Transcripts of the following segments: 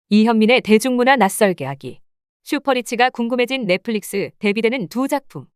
이현민의 대중문화 낯설게 하기. 슈퍼리치가 궁금해진 넷플릭스 데뷔되는 두 작품.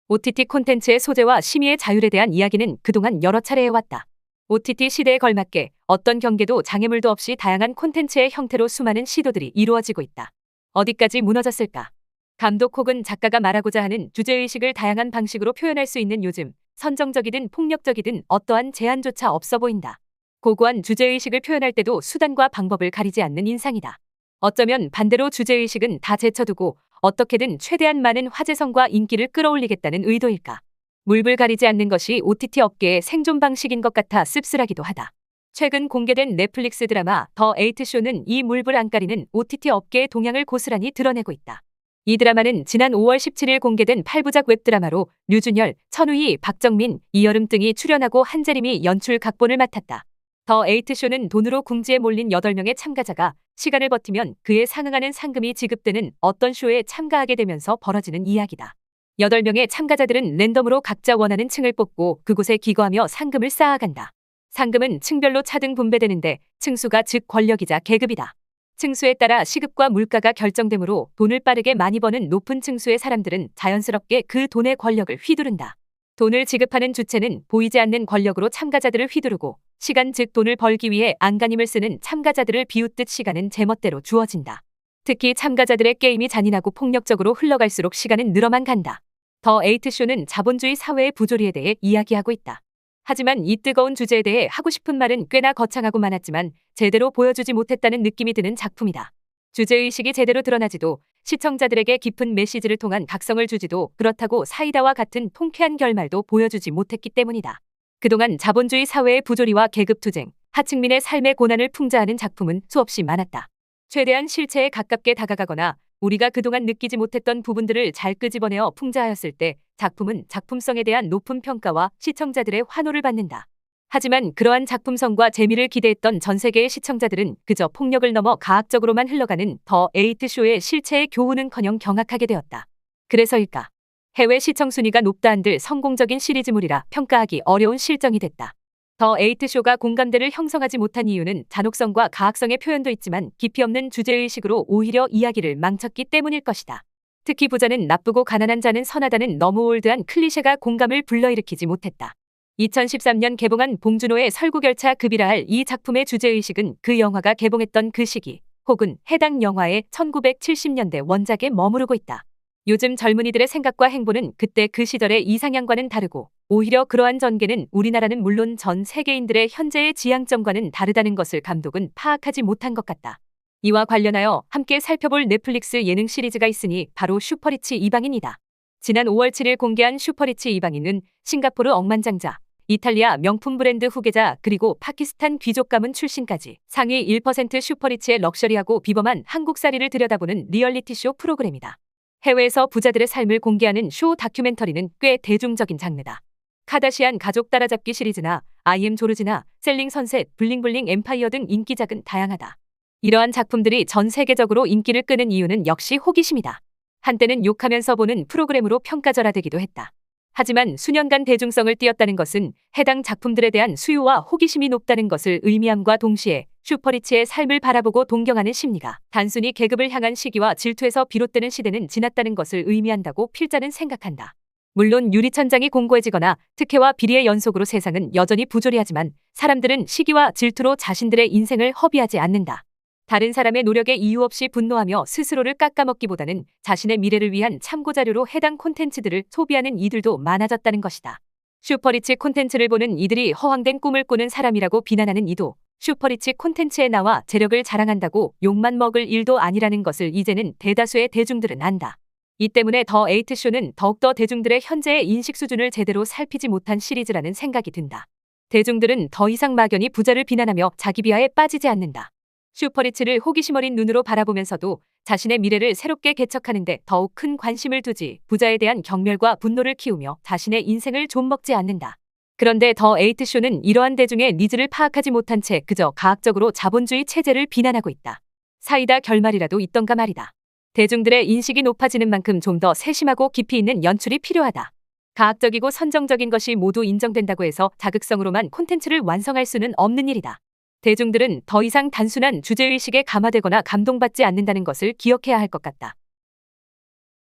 OTT 콘텐츠의 소재와 심의의 자율에 대한 이야기는 그동안 여러 차례 해왔다. OTT 시대에 걸맞게 어떤 경계도 장애물도 없이 다양한 콘텐츠의 형태로 수많은 시도들이 이루어지고 있다. 어디까지 무너졌을까? 감독 혹은 작가가 말하고자 하는 주제의식을 다양한 방식으로 표현할 수 있는 요즘, 선정적이든 폭력적이든 어떠한 제한조차 없어 보인다. 고고한 주제의식을 표현할 때도 수단과 방법을 가리지 않는 인상이다. 어쩌면 반대로 주제의식은 다 제쳐두고 어떻게든 최대한 많은 화제성과 인기를 끌어올리겠다는 의도일까. 물불 가리지 않는 것이 OTT 업계의 생존 방식인 것 같아 씁쓸하기도 하다. 최근 공개된 넷플릭스 드라마 더 에이트 쇼는 이 물불 안 가리는 OTT 업계의 동향을 고스란히 드러내고 있다. 이 드라마는 지난 5월 17일 공개된 8부작 웹드라마로 류준열, 천우희, 박정민, 이여름 등이 출연하고 한재림이 연출 각본을 맡았다. 더 에이트쇼는 돈으로 궁지에 몰린 8명의 참가자가 시간을 버티면 그에 상응하는 상금이 지급되는 어떤 쇼에 참가하게 되면서 벌어지는 이야기다. 8명의 참가자들은 랜덤으로 각자 원하는 층을 뽑고 그곳에 기거하며 상금을 쌓아간다. 상금은 층별로 차등 분배되는데 층수가 즉 권력이자 계급이다. 층수에 따라 시급과 물가가 결정되므로 돈을 빠르게 많이 버는 높은 층수의 사람들은 자연스럽게 그 돈의 권력을 휘두른다. 돈을 지급하는 주체는 보이지 않는 권력으로 참가자들을 휘두르고 시간 즉 돈을 벌기 위해 안간힘을 쓰는 참가자들을 비웃듯 시간은 제멋대로 주어진다. 특히 참가자들의 게임이 잔인하고 폭력적으로 흘러갈수록 시간은 늘어만 간다. 더 에이트쇼는 자본주의 사회의 부조리에 대해 이야기하고 있다. 하지만 이 뜨거운 주제에 대해 하고 싶은 말은 꽤나 거창하고 많았지만 제대로 보여주지 못했다는 느낌이 드는 작품이다. 주제의식이 제대로 드러나지도 시청자들에게 깊은 메시지를 통한 각성을 주지도 그렇다고 사이다와 같은 통쾌한 결말도 보여주지 못했기 때문이다. 그동안 자본주의 사회의 부조리와 계급투쟁, 하층민의 삶의 고난을 풍자하는 작품은 수없이 많았다. 최대한 실체에 가깝게 다가가거나 우리가 그동안 느끼지 못했던 부분들을 잘 끄집어내어 풍자하였을 때 작품은 작품성에 대한 높은 평가와 시청자들의 환호를 받는다. 하지만 그러한 작품성과 재미를 기대했던 전 세계의 시청자들은 그저 폭력을 넘어 가학적으로만 흘러가는 더 에이트쇼의 실체의 교훈은커녕 경악하게 되었다. 그래서일까? 해외 시청 순위가 높다 한들 성공적인 시리즈물이라 평가하기 어려운 실정이 됐다. 더 에이트쇼가 공감대를 형성하지 못한 이유는 잔혹성과 가학성의 표현도 있지만 깊이 없는 주제의식으로 오히려 이야기를 망쳤기 때문일 것이다. 특히 부자는 나쁘고 가난한 자는 선하다는 너무 올드한 클리셰가 공감을 불러일으키지 못했다. 2013년 개봉한 봉준호의 설국열차급이라 할 이 작품의 주제의식은 그 영화가 개봉했던 그 시기 혹은 해당 영화의 1970년대 원작에 머무르고 있다. 요즘 젊은이들의 생각과 행보는 그때 그 시절의 이상향과는 다르고 오히려 그러한 전개는 우리나라는 물론 전 세계인들의 현재의 지향점과는 다르다는 것을 감독은 파악하지 못한 것 같다. 이와 관련하여 함께 살펴볼 넷플릭스 예능 시리즈가 있으니 바로 슈퍼리치 이방인이다. 지난 5월 7일 공개한 슈퍼리치 이방인은 싱가포르 억만장자, 이탈리아 명품 브랜드 후계자 그리고 파키스탄 귀족 가문 출신까지 상위 1% 슈퍼리치의 럭셔리하고 비범한 한국살이를 들여다보는 리얼리티쇼 프로그램이다. 해외에서 부자들의 삶을 공개하는 쇼 다큐멘터리는 꽤 대중적인 장르다. 카다시안 가족 따라잡기 시리즈나 아이엠 조르지나 셀링 선셋, 블링블링 엠파이어 등 인기작은 다양하다. 이러한 작품들이 전 세계적으로 인기를 끄는 이유는 역시 호기심이다. 한때는 욕하면서 보는 프로그램으로 평가절하되기도 했다. 하지만 수년간 대중성을 띄었다는 것은 해당 작품들에 대한 수요와 호기심이 높다는 것을 의미함과 동시에 슈퍼리치의 삶을 바라보고 동경하는 심리가 단순히 계급을 향한 시기와 질투에서 비롯되는 시대는 지났다는 것을 의미한다고 필자는 생각한다. 물론 유리천장이 공고해지거나 특혜와 비리의 연속으로 세상은 여전히 부조리하지만 사람들은 시기와 질투로 자신들의 인생을 허비하지 않는다. 다른 사람의 노력에 이유 없이 분노하며 스스로를 깎아먹기보다는 자신의 미래를 위한 참고자료로 해당 콘텐츠들을 소비하는 이들도 많아졌다는 것이다. 슈퍼리치 콘텐츠를 보는 이들이 허황된 꿈을 꾸는 사람이라고 비난하는 이도 슈퍼리치 콘텐츠에 나와 재력을 자랑한다고 욕만 먹을 일도 아니라는 것을 이제는 대다수의 대중들은 안다. 이 때문에 더 에이트쇼는 더욱더 대중들의 현재의 인식 수준을 제대로 살피지 못한 시리즈라는 생각이 든다. 대중들은 더 이상 막연히 부자를 비난하며 자기 비하에 빠지지 않는다. 슈퍼리치를 호기심 어린 눈으로 바라보면서도 자신의 미래를 새롭게 개척하는데 더욱 큰 관심을 두지 부자에 대한 경멸과 분노를 키우며 자신의 인생을 좀먹지 않는다. 그런데 더 에이트쇼는 이러한 대중의 니즈를 파악하지 못한 채 그저 가학적으로 자본주의 체제를 비난하고 있다. 사이다 결말이라도 있던가 말이다. 대중들의 인식이 높아지는 만큼 좀 더 세심하고 깊이 있는 연출이 필요하다. 가학적이고 선정적인 것이 모두 인정된다고 해서 자극성으로만 콘텐츠를 완성할 수는 없는 일이다. 대중들은 더 이상 단순한 주제의식에 감화되거나 감동받지 않는다는 것을 기억해야 할 것 같다.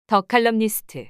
더 칼럼니스트